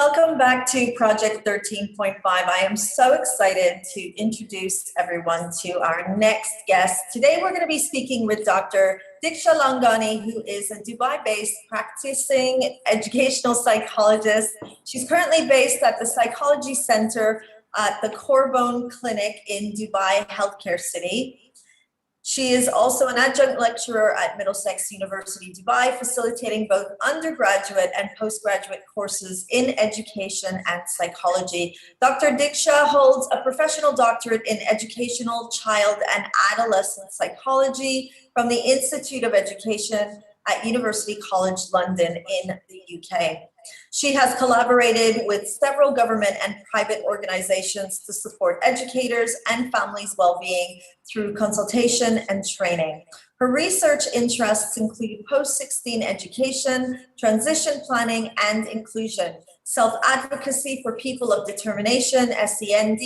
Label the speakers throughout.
Speaker 1: Welcome back to Project 13.5. I am so excited to introduce everyone to our next guest. Today we're going to be speaking with Dr. Diksha Laungani, who is a Dubai-based practicing educational psychologist. She's currently based at the Psychology Center at the Corbone Clinic in Dubai Healthcare City. She is also an adjunct lecturer at Middlesex University, Dubai, facilitating both undergraduate and postgraduate courses in education and psychology. Dr. Diksha holds a professional doctorate in educational, child, and adolescent psychology from the Institute of Education at University College London in the UK. She has collaborated with several government and private organizations to support educators and families' well-being through consultation and training. Her research interests include post-16 education, transition planning and inclusion, self-advocacy for people of determination, SEND,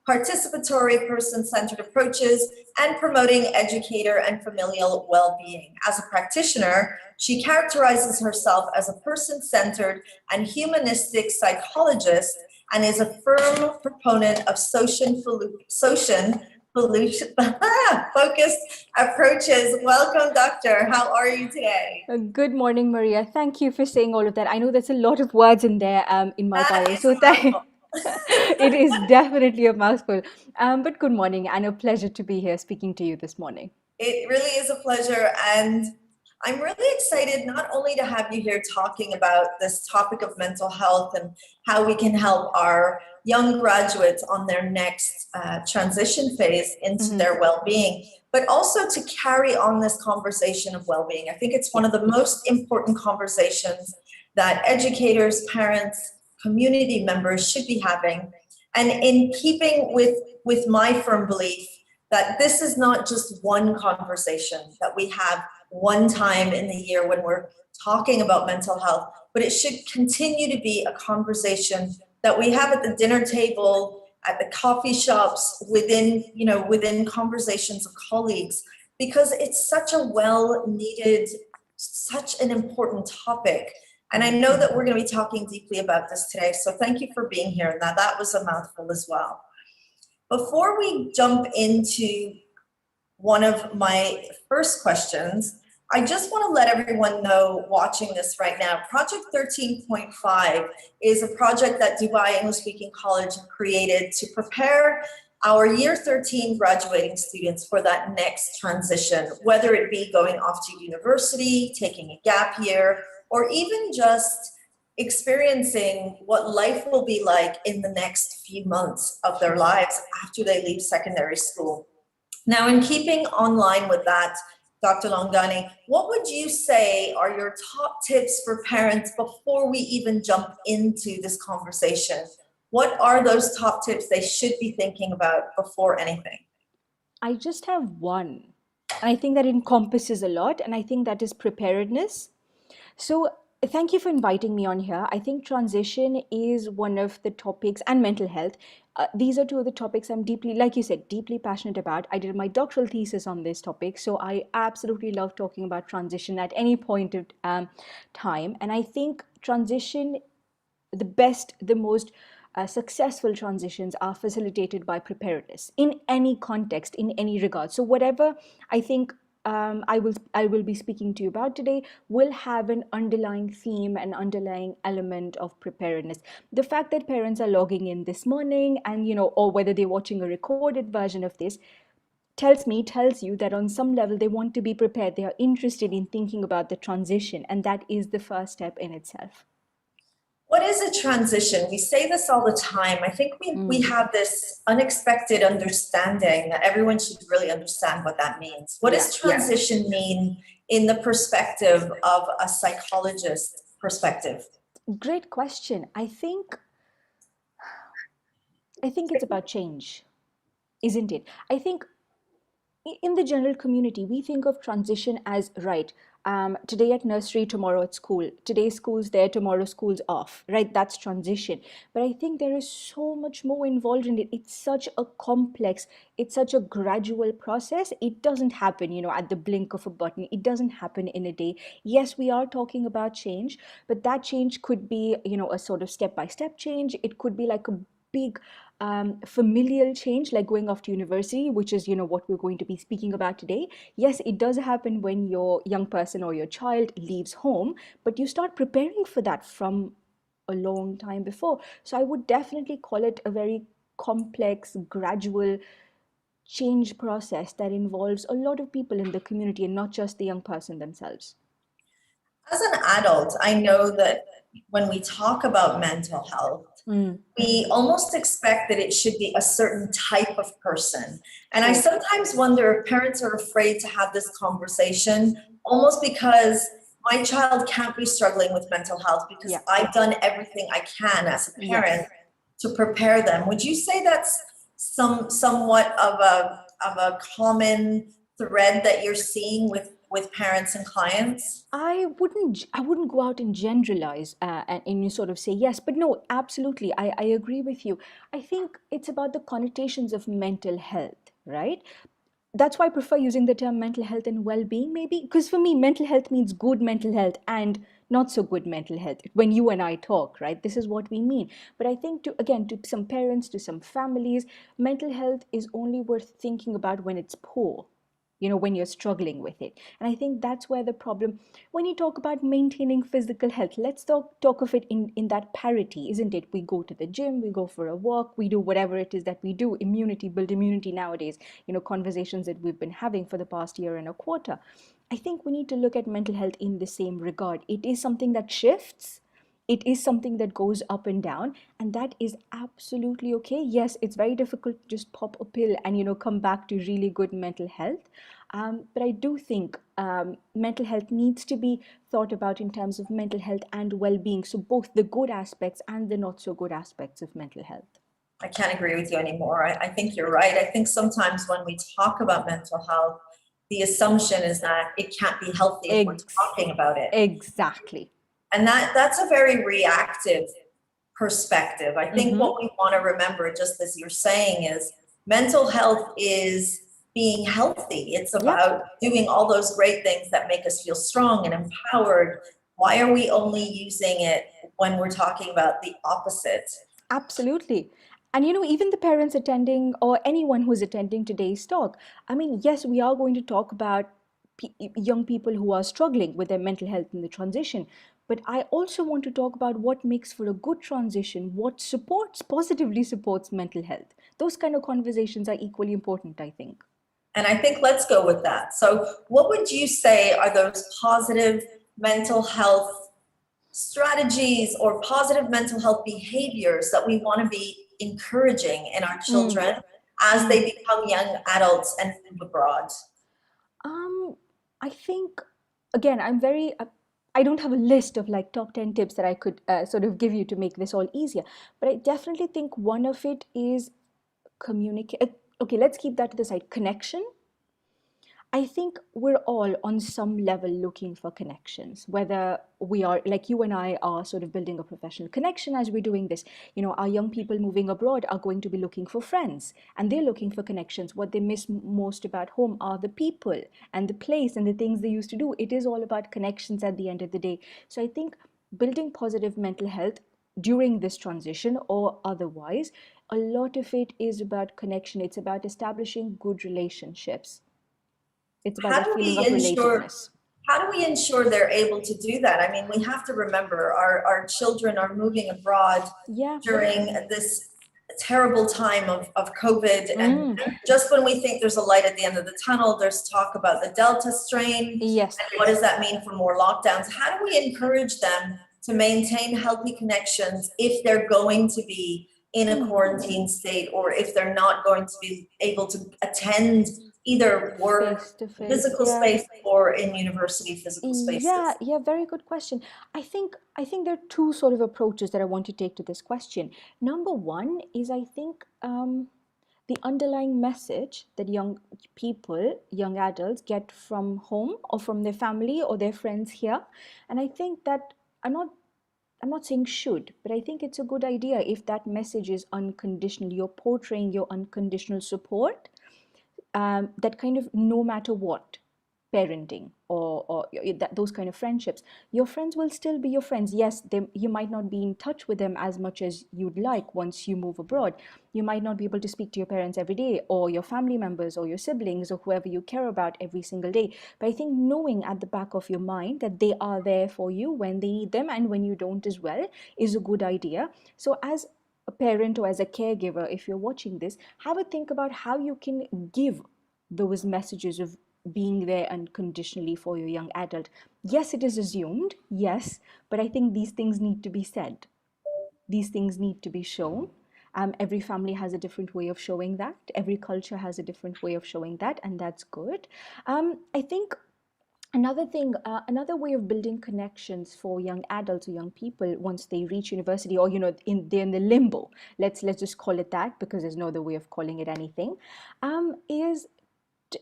Speaker 1: participatory person-centered approaches, and promoting educator and familial well-being. As a practitioner, she characterizes herself as a person-centered and humanistic psychologist and is a firm proponent of focused approaches. Welcome, doctor. How are you today?
Speaker 2: Good morning, Maria. Thank you for saying all of that. I know there's a lot of words in there in my bio, so it is definitely a mouthful. But good morning and a pleasure to be here speaking to you this morning.
Speaker 1: It really is a pleasure, and I'm really excited not only to have you here talking about this topic of mental health and how we can help our young graduates on their next transition phase into their well-being, but also to carry on this conversation of well-being. I think it's one of the most important conversations that educators, parents, community members should be having. And in keeping with my firm belief that this is not just one conversation that we have one time in the year when we're talking about mental health, but it should continue to be a conversation that we have at the dinner table, at the coffee shops, within conversations of colleagues, because it's such a well-needed, such an important topic. And I know that we're going to be talking deeply about this today, so thank you for being here. Now, that was a mouthful as well. Before we jump into one of my first questions, I just want to let everyone know watching this right now, Project 13.5 is a project that Dubai English-Speaking College created to prepare our Year 13 graduating students for that next transition, whether it be going off to university, taking a gap year, or even just experiencing what life will be like in the next few months of their lives after they leave secondary school. Now, in keeping online with that, Dr. Laungani, what would you say are your top tips for parents before we even jump into this conversation? What are those top tips they should be thinking about before anything?
Speaker 2: I just have one. I think that encompasses a lot, and I think that is preparedness. So thank you for inviting me on here. I think transition is one of the topics, and mental health. These are two of the topics I'm deeply, like you said, deeply passionate about. I did my doctoral thesis on this topic, so I absolutely love talking about transition at any point of time. And I think transition, the most successful transitions are facilitated by preparedness in any context, in any regard. So whatever I think I will be speaking to you about today will have an underlying theme, an underlying element of preparedness. The fact that parents are logging in this morning and, or whether they're watching a recorded version of this, tells you that on some level they want to be prepared. They are interested in thinking about the transition, and that is the first step in itself.
Speaker 1: What is a transition? We say this all the time. I think we have this unexpected understanding that everyone should really understand what that means. What does transition mean in the perspective of a psychologist perspective?
Speaker 2: Great question. I think it's about change, isn't it? I think in the general community, we think of transition as right. Today at nursery, tomorrow at school. Today school's there, tomorrow school's off. Right? That's transition. But I think there is so much more involved in it. It's such a complex, it's such a gradual process. It doesn't happen, at the blink of a button. It doesn't happen in a day. Yes, we are talking about change, but that change could be, a sort of step by step change. It could be like a big familial change, like going off to university, which is what we're going to be speaking about today. Yes, it does happen when your young person or your child leaves home, but you start preparing for that from a long time before. So I would definitely call it a very complex, gradual change process that involves a lot of people in the community and not just the young person themselves.
Speaker 1: As an adult, I know that when we talk about mental health,
Speaker 2: Mm,
Speaker 1: we almost expect that it should be a certain type of person. And I
Speaker 2: true.
Speaker 1: sometimes wonder if parents are afraid to have this conversation almost because my child can't be struggling with mental health because
Speaker 2: Yeah.
Speaker 1: I've done everything I can as a parent
Speaker 2: Yes.
Speaker 1: to prepare them. Would you say that's somewhat of a common thread that you're seeing with parents and clients?
Speaker 2: I wouldn't go out and generalize and you sort of say yes, but no, absolutely, I agree with you. I think it's about the connotations of mental health, right? That's why I prefer using the term mental health and well-being, maybe, because for me mental health means good mental health and not so good mental health. When you and I talk, right, this is what we mean. But I think, to some parents, to some families, mental health is only worth thinking about when it's poor, when you're struggling with it. And I think that's where the problem, when you talk about maintaining physical health, let's talk of it in that parity, isn't it? We go to the gym, we go for a walk, we do whatever it is that we do, build immunity nowadays, conversations that we've been having for the past year and a quarter. I think we need to look at mental health in the same regard. It is something that shifts, it is something that goes up and down, and that is absolutely okay. Yes, it's very difficult to just pop a pill and come back to really good mental health. But I do think mental health needs to be thought about in terms of mental health and well-being, so both the good aspects and the not so good aspects of mental health.
Speaker 1: I can't agree with you anymore. I think you're right. I think sometimes when we talk about mental health, the assumption is that it can't be healthy if we're
Speaker 2: Ex-
Speaker 1: talking about it.
Speaker 2: exactly.
Speaker 1: And that's a very reactive perspective. I think
Speaker 2: Mm-hmm.
Speaker 1: what we want to remember, just as you're saying, is mental health is being healthy. It's
Speaker 2: Yep.
Speaker 1: about doing all those great things that make us feel strong and empowered. Why are we only using it when we're talking about the opposite?
Speaker 2: Absolutely. And even the parents attending or anyone who's attending today's talk, I mean, yes, we are going to talk about young people who are struggling with their mental health in the transition. But I also want to talk about what makes for a good transition, what positively supports mental health. Those kind of conversations are equally important, I think.
Speaker 1: And I think let's go with that. So, what would you say are those positive mental health strategies or positive mental health behaviors that we want to be encouraging in our
Speaker 2: Mm,
Speaker 1: children as
Speaker 2: mm.
Speaker 1: they become young adults and move abroad?
Speaker 2: Um, I think, again, I don't have a list of like top 10 tips that I could sort of give you to make this all easier, but I definitely think one of it is communicate. Okay, let's keep that to the side. Connection. I think we're all on some level looking for connections, whether we are like you and I are sort of building a professional connection as we're doing this. Our young people moving abroad are going to be looking for friends and they're looking for connections. What they miss most about home are the people and the place and the things they used to do. It is all about connections at the end of the day. So I think building positive mental health during this transition or otherwise, a lot of it is about connection. It's about establishing good relationships. It's about
Speaker 1: How
Speaker 2: that
Speaker 1: do
Speaker 2: feeling
Speaker 1: we
Speaker 2: of
Speaker 1: ensure
Speaker 2: relatedness.
Speaker 1: how do we ensure they're able to do that? I mean, we have to remember our children are moving abroad
Speaker 2: Yeah.
Speaker 1: during this terrible time of COVID. And
Speaker 2: Mm.
Speaker 1: just when we think there's a light at the end of the tunnel, there's talk about the Delta strain.
Speaker 2: Yes.
Speaker 1: And what does that mean for more lockdowns? How do we encourage them to maintain healthy connections if they're going to be in a
Speaker 2: Mm.
Speaker 1: quarantine state or if they're not going to be able to attend either work,
Speaker 2: Face to face.
Speaker 1: physical
Speaker 2: Yeah.
Speaker 1: space, or in university physical
Speaker 2: Yeah,
Speaker 1: spaces?
Speaker 2: yeah, very good question. I think there are two sort of approaches that I want to take to this question. Number one is I think the underlying message that young people, young adults get from home or from their family or their friends here. And I think that I'm not I'm not saying should, but I think it's a good idea if that message is unconditional. You're portraying your unconditional support, that kind of no matter what parenting or that, those kind of friendships, your friends will still be your friends. Yes, you might not be in touch with them as much as you'd like once you move abroad. You might not be able to speak to your parents every day or your family members or your siblings or whoever you care about every single day, but I think knowing at the back of your mind that they are there for you when they need them and when you don't as well is a good idea. So as a parent or as a caregiver, if you're watching this, have a think about how you can give those messages of being there unconditionally for your young adult. Yes, it is assumed, yes, but I think these things need to be said. These things need to be shown. Every family has a different way of showing that. Every culture has a different way of showing that, and that's good. I think another thing, another way of building connections for young adults or young people once they reach university, or they're in the limbo. Let's just call it that because there's no other way of calling it anything. Is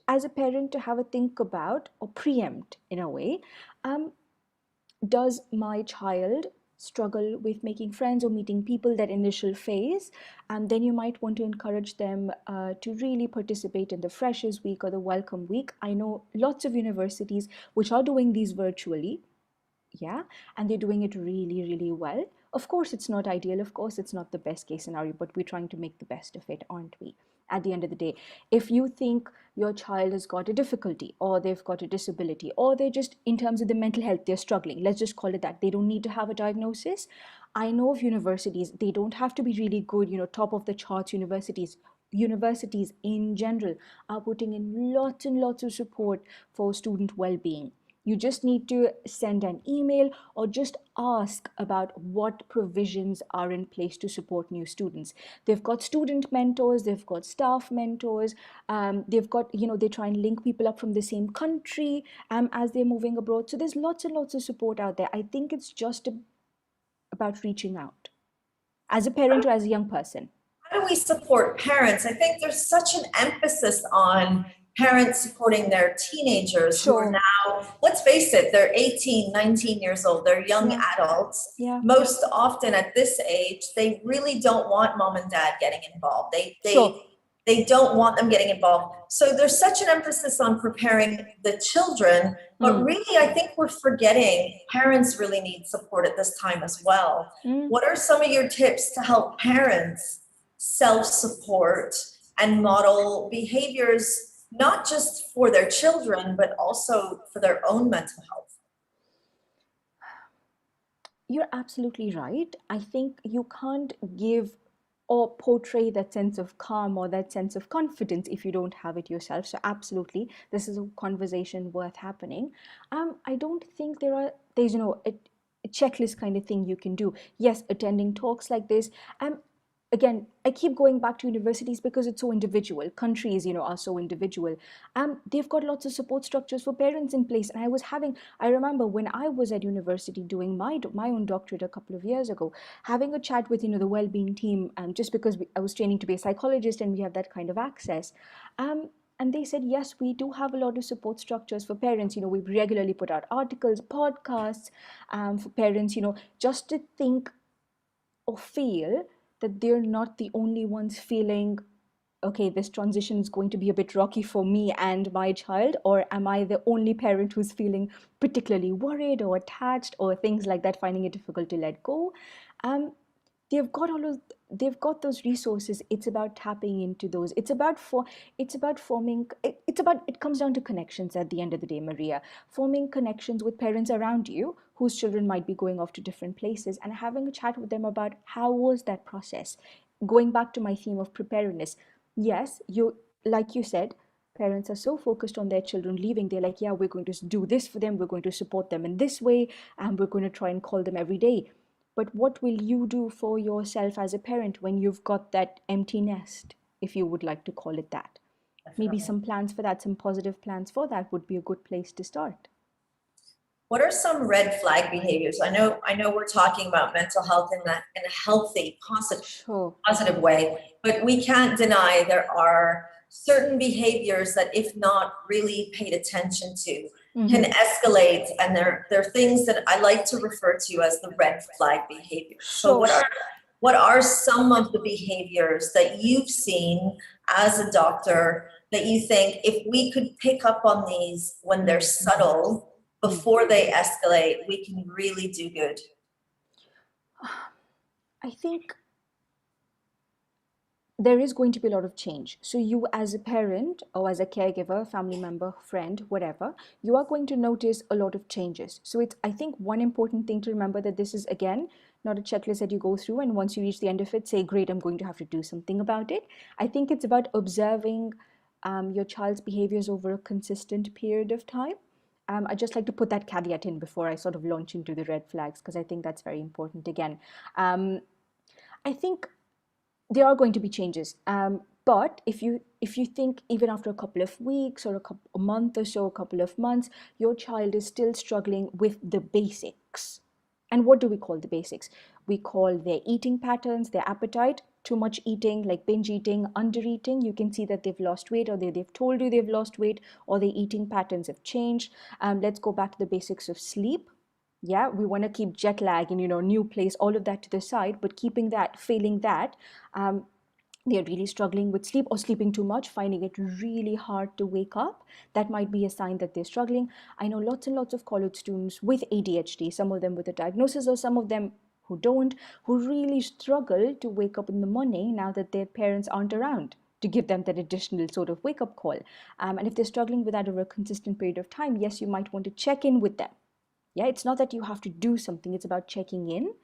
Speaker 2: as a parent to have a think about or preempt in a way, um, does my child struggle with making friends or meeting people that initial phase? And then you might want to encourage them to really participate in the freshers week or the welcome week. I know lots of universities which are doing these virtually, yeah, and they're doing it really, really well. Of course it's not ideal, of course it's not the best case scenario, but we're trying to make the best of it, aren't we? At the end of the day, if you think your child has got a difficulty or they've got a disability or they're just in terms of the mental health they're struggling, let's just call it that, they don't need to have a diagnosis. I know of universities, they don't have to be really good, top of the charts universities. Universities in general are putting in lots and lots of support for student well-being. You just need to send an email or just ask about what provisions are in place to support new students. They've got student mentors, they've got staff mentors, they've got, they try and link people up from the same country as they're moving abroad. So there's lots and lots of support out there. I think it's just about reaching out as a parent or as a young person.
Speaker 1: How do we support parents? I think there's such an emphasis on parents supporting their teenagers who are
Speaker 2: Sure.
Speaker 1: now, let's face it, they're 18, 19 years old, they're young
Speaker 2: Yeah.
Speaker 1: adults.
Speaker 2: Yeah.
Speaker 1: Most often at this age, they really don't want mom and dad getting involved.
Speaker 2: Sure.
Speaker 1: They don't want them getting involved. So there's such an emphasis on preparing the children, but
Speaker 2: Mm.
Speaker 1: really I think we're forgetting parents really need support at this time as well.
Speaker 2: Mm.
Speaker 1: What are some of your tips to help parents self-support and model behaviors, not just for their children, but also for their own mental health?
Speaker 2: You're absolutely right. I think you can't give or portray that sense of calm or that sense of confidence if you don't have it yourself. So absolutely, this is a conversation worth happening. I don't think there's a checklist kind of thing you can do. Yes, attending talks like this. Again, I keep going back to universities because it's so individual. Countries, are so individual. They've got lots of support structures for parents in place. And I remember when I was at university doing my own doctorate a couple of years ago, having a chat with, the well-being team, just because I was training to be a psychologist and we have that kind of access. And they said, yes, we do have a lot of support structures for parents. We regularly put out articles, podcasts for parents, just to think or feel that they're not the only ones feeling, okay, this transition is going to be a bit rocky for me and my child, or am I the only parent who's feeling particularly worried or attached or things like that, finding it difficult to let go? um, they've got all of they've got those resources. It's about tapping into those. It's about forming it comes down to connections at the end of the day, Maria. Forming connections with parents around you whose children might be going off to different places and having a chat with them about how was that process. Going back to my theme of preparedness, yes, you like you said, parents are so focused on their children leaving. They're like, yeah, we're going to do this for them, we're going to support them in this way, and we're going to try and call them every day. But what will you do for yourself as a parent when you've got that empty nest, if you would like to call it that? Maybe
Speaker 1: Definitely.
Speaker 2: some plans for that, some positive plans for that would be a good place to start.
Speaker 1: what are some red flag behaviors? I know we're talking about mental health in a healthy,
Speaker 2: Sure.
Speaker 1: positive way, but we can't deny there are certain behaviors that, if not really paid attention to, can
Speaker 2: Mm-hmm.
Speaker 1: escalate, and they're things that I like to refer to as the red flag behaviors. So
Speaker 2: Sure.
Speaker 1: what are some of the behaviors that you've seen as a doctor that you think, if we could pick up on these when they're
Speaker 2: Mm.
Speaker 1: subtle
Speaker 2: Mm.
Speaker 1: before they escalate, we can really do good?
Speaker 2: I think there is going to be a lot of change. So, you as a parent or as a caregiver, family member, friend, whatever, you are going to notice a lot of changes. So, it's, I think, one important thing to remember that this is, again, not a checklist that you go through and once you reach the end of it, say, great, I'm going to have to do something about it. I think it's about observing your child's behaviors over a consistent period of time. I just like to put that caveat in before I sort of launch into the red flags because I think that's very important again. Um, I think there are going to be changes. But if you think even after a couple of weeks or a month or so, a couple of months, your child is still struggling with the basics. And what do we call the basics? We call their eating patterns, their appetite, too much eating, like binge eating, under eating. You can see that they've lost weight, or they've told you they've lost weight, or their eating patterns have changed. Let's go back to the basics of sleep. Yeah, we want to keep jet lag and new place, all of that to the side, but keeping that, failing that, um, they're really struggling with sleep or sleeping too much, finding it really hard to wake up. That might be a sign that they're struggling. I know lots and lots of college students with ADHD, some of them with a diagnosis or some of them who don't, who really struggle to wake up in the morning now that their parents aren't around to give them that additional sort of wake up call. And if they're struggling with that over a consistent period of time, yes, you might want to check in with them. Yeah, it's not that you have to do something, it's about checking in.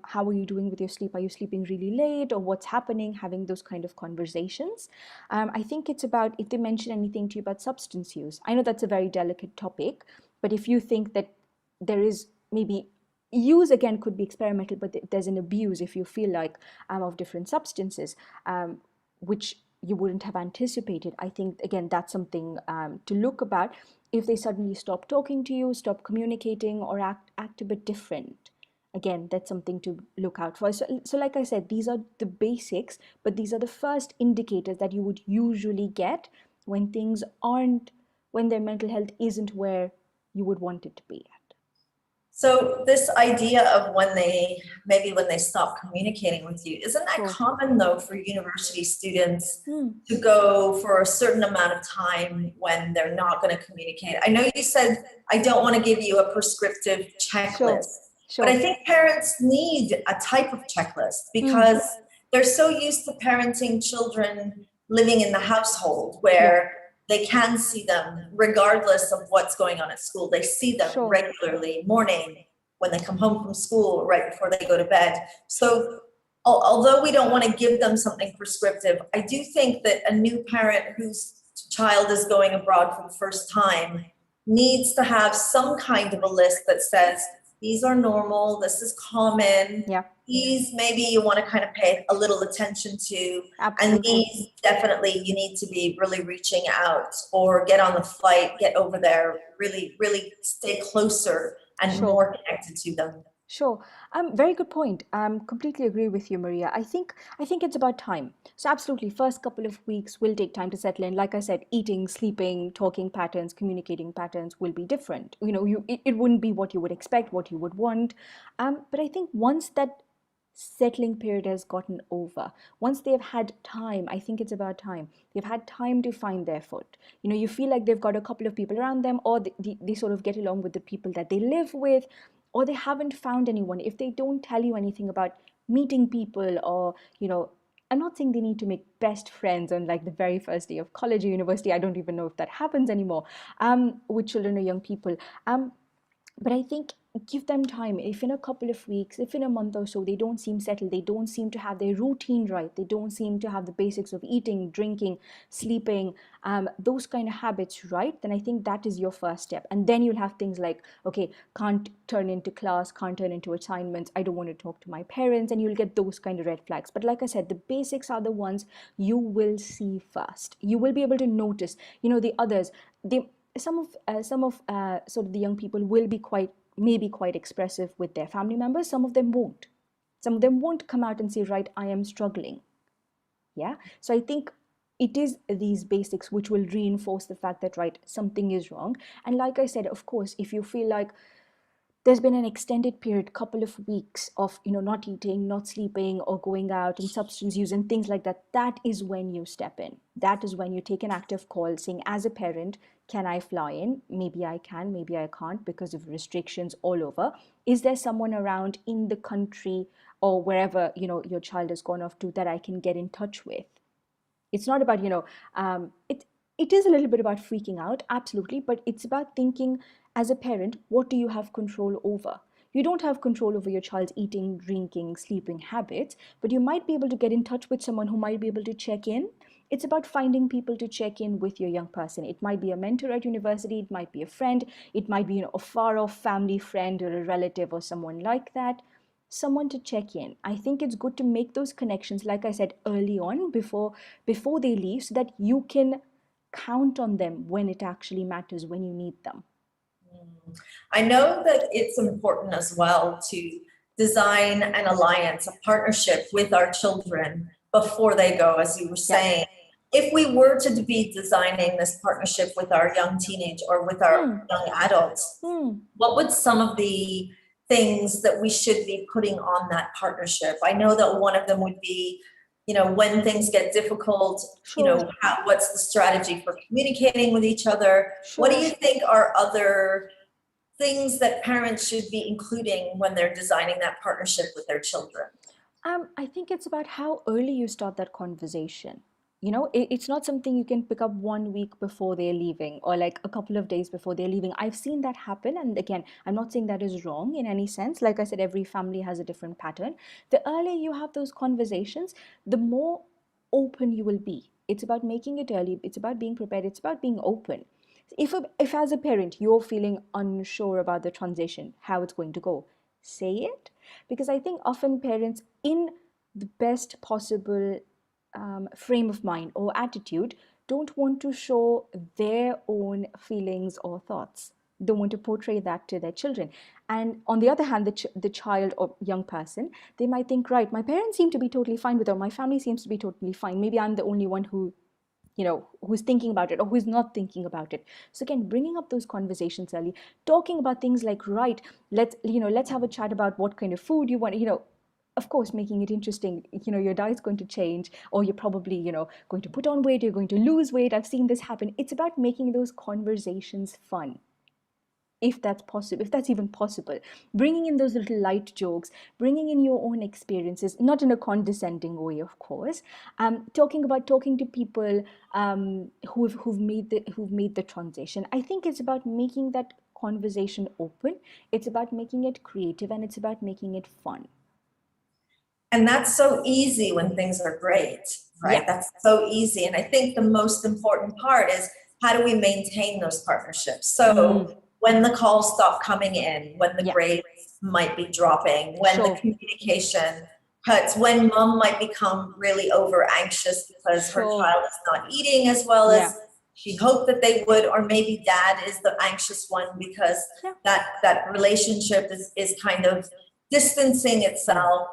Speaker 2: How are you doing with your sleep? Are you sleeping really late, or what's happening? Having those kind of conversations. I think it's about if they mention anything to you about substance use. I know that's a very delicate topic, but if you think that there is maybe use, again, could be experimental, but there's an abuse, if you feel like, of different substances, which you wouldn't have anticipated. I think, again, that's something to look about. If they suddenly stop talking to you, stop communicating, or act a bit different, again, that's something to look out for. So like I said, these are the basics, but these are the first indicators that you would usually get when things aren't, when their mental health isn't where you would want it to be at.
Speaker 1: So this idea of when they stop communicating with you, isn't that
Speaker 2: Sure.
Speaker 1: common though for university students
Speaker 2: Hmm.
Speaker 1: to go for a certain amount of time when they're not going to communicate? I know you said I don't want to give you a prescriptive
Speaker 2: Sure.
Speaker 1: checklist, but I
Speaker 2: Sure.
Speaker 1: think parents need a type of checklist
Speaker 2: Hmm.
Speaker 1: because they're so used to parenting children living in the household
Speaker 2: Yeah.
Speaker 1: where they can see them regardless of what's going on at school. They see them
Speaker 2: Sure.
Speaker 1: regularly, morning, when they come home from school, right before they go to bed.
Speaker 2: Sure.
Speaker 1: So although we don't want to give them something prescriptive, I do think that a new parent whose child is going abroad for the first time needs to have some kind of a list that says, these are normal, this is common,
Speaker 2: Yeah.
Speaker 1: these maybe you want to kind of pay a little attention to, and
Speaker 2: Absolutely.
Speaker 1: these definitely you need to be really reaching out or get on the flight, get over there, really, really stay closer and
Speaker 2: Sure.
Speaker 1: more connected to them.
Speaker 2: Sure. Very good point. Completely agree with you, Maria. I think it's about time. So absolutely, first couple of weeks will take time to settle in. Like I said, eating, sleeping, talking patterns, communicating patterns will be different. It wouldn't be what you would expect, what you would want. But I think once that settling period has gotten over, once they've had time, I think it's about time. They've had time to find their foot. You feel like they've got a couple of people around them, or they sort of get along with the people that they live with, or they haven't found anyone. If they don't tell you anything about meeting people, or I'm not saying they need to make best friends on like the very first day of college or university. I don't even know if that happens anymore, with children or young people. But I think give them time. If in a couple of weeks, if in a month or so, they don't seem settled, they don't seem to have their routine right, they don't seem to have the basics of eating, drinking, sleeping, those kind of habits right, then I think that is your first step. And then you'll have things like, okay, can't turn into class, can't turn into assignments, I don't want to talk to my parents, and you'll get those kind of red flags. But like I said, the basics are the ones you will see first. You will be able to notice, the others, they some of sort of the young people will be quite maybe quite expressive with their family members. Some of them won't. Some of them won't come out and say, right, I am struggling. Yeah. So I think it is these basics which will reinforce the fact that, right, something is wrong. And like I said, of course, if you feel like there's been an extended period, couple of weeks of, not eating, not sleeping, or going out and substance use and things like that, that is when you step in. That is when you take an active call saying, as a parent, can I fly in? Maybe I can, maybe I can't because of restrictions all over. Is there someone around in the country or wherever, your child has gone off to, that I can get in touch with? It's not about, it is a little bit about freaking out, absolutely, but it's about thinking, as a parent, what do you have control over? You don't have control over your child's eating, drinking, sleeping habits, but you might be able to get in touch with someone who might be able to check in. It's about finding people to check in with your young person. It might be a mentor at university, it might be a friend, it might be, a far off family friend or a relative or someone like that. Someone to check in. I think it's good to make those connections, like I said, early on, before they leave, so that you can count on them when it actually matters, when you need them.
Speaker 1: I know that it's important as well to design an alliance, a partnership with our children before they go, as you were saying. If we were to be designing this partnership with our young teenage or with our young adults, what would some of the things that we should be putting on that partnership? I know that one of them would be, when things get difficult,
Speaker 2: Sure.
Speaker 1: what's the strategy for communicating with each other? What do
Speaker 2: Sure.
Speaker 1: you think are other things that parents should be including when they're designing that partnership with their children?
Speaker 2: I think it's about how early you start that conversation. It's not something you can pick up 1 week before they're leaving or like a couple of days before they're leaving. I've seen that happen. And again, I'm not saying that is wrong in any sense. Like I said, every family has a different pattern. The earlier you have those conversations, the more open you will be. It's about making it early. It's about being prepared. It's about being open. If as a parent you're feeling unsure about the transition, how it's going to go, say it. Because I think often parents, in the best possible frame of mind or attitude, don't want to show their own feelings or thoughts. They want to portray that to their children. And on the other hand, the child or young person, they might think, right, my parents seem to be totally fine with it, or my family seems to be totally fine. Maybe I'm the only one who's thinking about it or who's not thinking about it. So again, bringing up those conversations early, talking about things like, right, let's have a chat about what kind of food you want, of course, making it interesting. Your diet's going to change, or you're probably, going to put on weight, you're going to lose weight. I've seen this happen. It's about making those conversations fun, if that's possible, if that's even possible. Bringing in those little light jokes, bringing in your own experiences, not in a condescending way, of course. Talking to people who've made the transition. I think it's about making that conversation open. It's about making it creative, and it's about making it fun.
Speaker 1: And that's so easy when things are great, right?
Speaker 2: Yeah.
Speaker 1: That's so easy. And I think the most important part is, how do we maintain those partnerships? So when the calls stop coming in, when the
Speaker 2: Yeah.
Speaker 1: grades might be dropping, when the
Speaker 2: Sure.
Speaker 1: communication cuts, when mom might become really over anxious because her
Speaker 2: Sure.
Speaker 1: child is not eating as well
Speaker 2: Yeah.
Speaker 1: as she hoped that they would, or maybe dad is the anxious one because
Speaker 2: Yeah.
Speaker 1: that relationship is kind of distancing itself.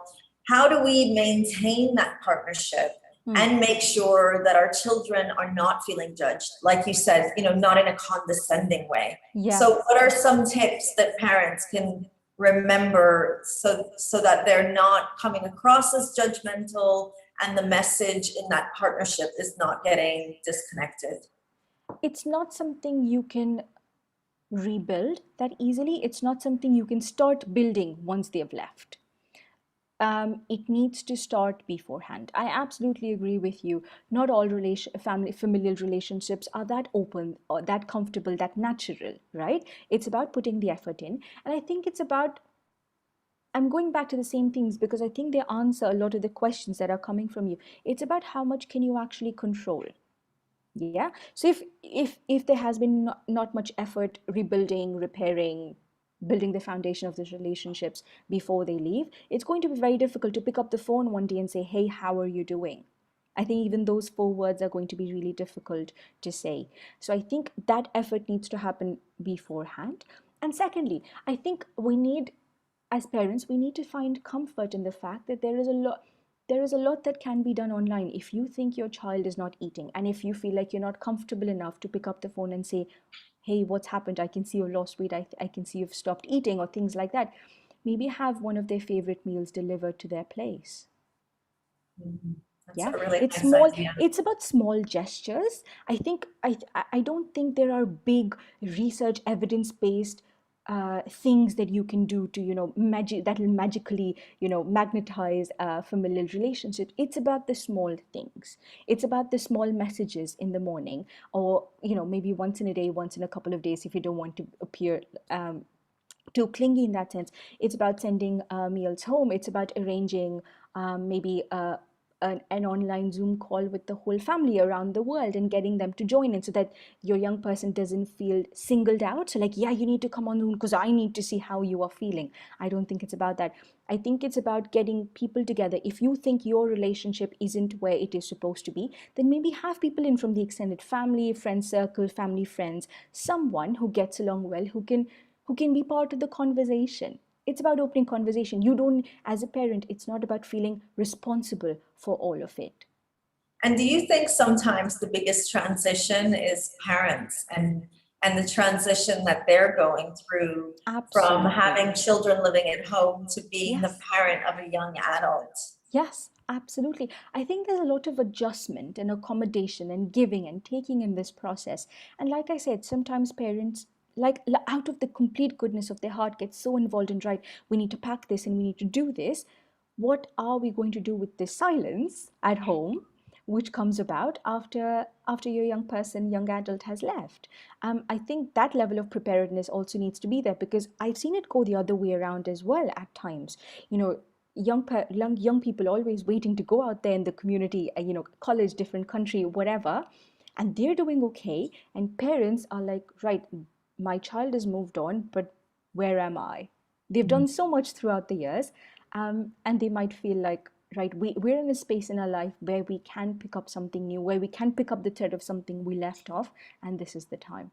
Speaker 1: How do we maintain that partnership and make sure that our children are not feeling judged, like you said, not in a condescending way?
Speaker 2: Yeah.
Speaker 1: So what are some tips that parents can remember so that they're not coming across as judgmental and the message in that partnership is not getting disconnected?
Speaker 2: It's not something you can rebuild that easily. It's not something you can start building once they've left. It needs to start beforehand. I absolutely agree with you. Not all familial relationships are that open or that comfortable, that natural, right? It's about putting the effort in. And I think it's about, I'm going back to the same things because I think they answer a lot of the questions that are coming from you. It's about how much can you actually control. Yeah. So if there has been not much effort rebuilding, repairing, building the foundation of these relationships before they leave, it's going to be very difficult to pick up the phone one day and say, hey, how are you doing? I think even those 4 words are going to be really difficult to say. So I think that effort needs to happen beforehand. And secondly, I think we need, as parents, we need to find comfort in the fact that there is a lot that can be done online. If you think your child is not eating, and if you feel like you're not comfortable enough to pick up the phone and say, hey, what's happened? I can see you've lost weight. I can see you've stopped eating, or things like that. Maybe have one of their favorite meals delivered to their place.
Speaker 1: Mhm. That's
Speaker 2: Yeah,
Speaker 1: a really
Speaker 2: it's
Speaker 1: nice
Speaker 2: small.
Speaker 1: idea.
Speaker 2: It's about small gestures. I think I don't think there are big research evidence based things that you can do to, magic that will magically, magnetize familial relationship. It's about the small things. It's about the small messages in the morning, or maybe once in a day, once in a couple of days, if you don't want to appear too clingy in that sense. It's about sending meals home. It's about arranging maybe an online Zoom call with the whole family around the world and getting them to join in, so that your young person doesn't feel singled out. So, like, yeah, you need to come on Zoom because I need to see how you are feeling. I don't think it's about that. I think it's about getting people together. If you think your relationship isn't where it is supposed to be, then maybe have people in from the extended family, friend circle, family friends, someone who gets along well, who can be part of the conversation. It's about opening conversation. You don't, as a parent, it's not about feeling responsible for all of it.
Speaker 1: And do you think sometimes the biggest transition is parents and the transition that they're going through from
Speaker 2: Absolutely.
Speaker 1: having children living at home to being the
Speaker 2: Yes.
Speaker 1: parent of a young adult?
Speaker 2: Yes, absolutely. I think there's a lot of adjustment and accommodation and giving and taking in this process. And like I said, sometimes parents, like out of the complete goodness of their heart, get so involved in, right, we need to pack this and we need to do this. What are we going to do with this silence at home, which comes about after your young person, young adult has left? I think that level of preparedness also needs to be there, because I've seen it go the other way around as well at times. You know, young people always waiting to go out there in the community, college, different country, whatever, and they're doing okay, and parents are like, right, my child has moved on, but where am I? They've done so much throughout the years, and they might feel like, right, we're in a space in our life where we can pick up something new, where we can pick up the thread of something we left off, and this is the time.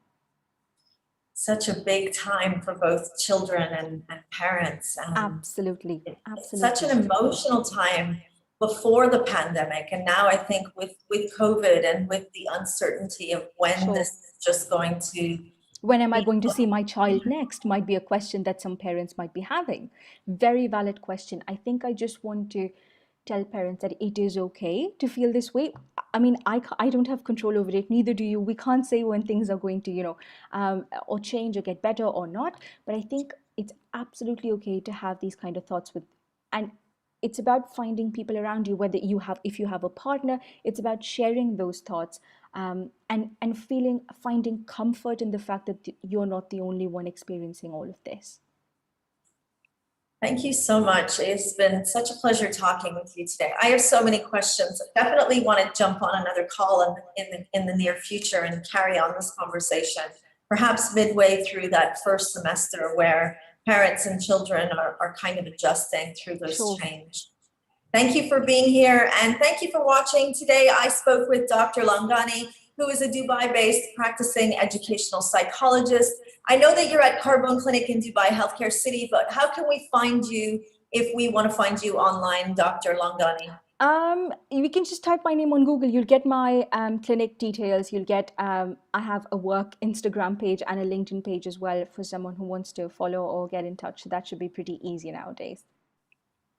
Speaker 1: Such a big time for both children and parents.
Speaker 2: Absolutely,
Speaker 1: It's such an
Speaker 2: absolutely.
Speaker 1: emotional time before the pandemic. And now I think with COVID and with the uncertainty of when this
Speaker 2: Sure.
Speaker 1: is just going to
Speaker 2: When am I
Speaker 1: be.
Speaker 2: going to see my child next might be a question that some parents might be having. Very valid question. I think I just want to tell parents that it is okay to feel this way. I mean, I don't have control over it, neither do you. We can't say when things are going to, or change or get better or not. But I think it's absolutely okay to have these kind of thoughts and it's about finding people around you, whether if you have a partner, it's about sharing those thoughts, and finding comfort in the fact that you're not the only one experiencing all of this.
Speaker 1: Thank you so much. It's been such a pleasure talking with you today. I have so many questions. I definitely want to jump on another call in the near future and carry on this conversation, perhaps midway through that first semester where parents and children are kind of adjusting through this
Speaker 2: Sure.
Speaker 1: change. Thank you for being here, and thank you for watching. Today I spoke with Dr. Laungani, who is a Dubai-based practicing educational psychologist. I know that you're at Carbone Clinic in Dubai Healthcare City, but how can we find you if we want to find you online, Dr. Laungani?
Speaker 2: You can just type my name on Google. You'll get my clinic details. You'll get I have a work Instagram page and a LinkedIn page as well for someone who wants to follow or get in touch. So that should be pretty easy nowadays.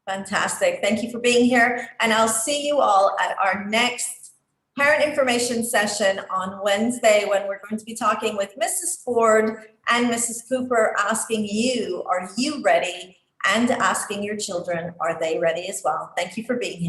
Speaker 1: Fantastic. Thank you for being here, and I'll see you all at our next parent information session on Wednesday, when we're going to be talking with Mrs. Ford and Mrs. Cooper, asking you, are you ready? And asking your children, are they ready as well? Thank you for being here.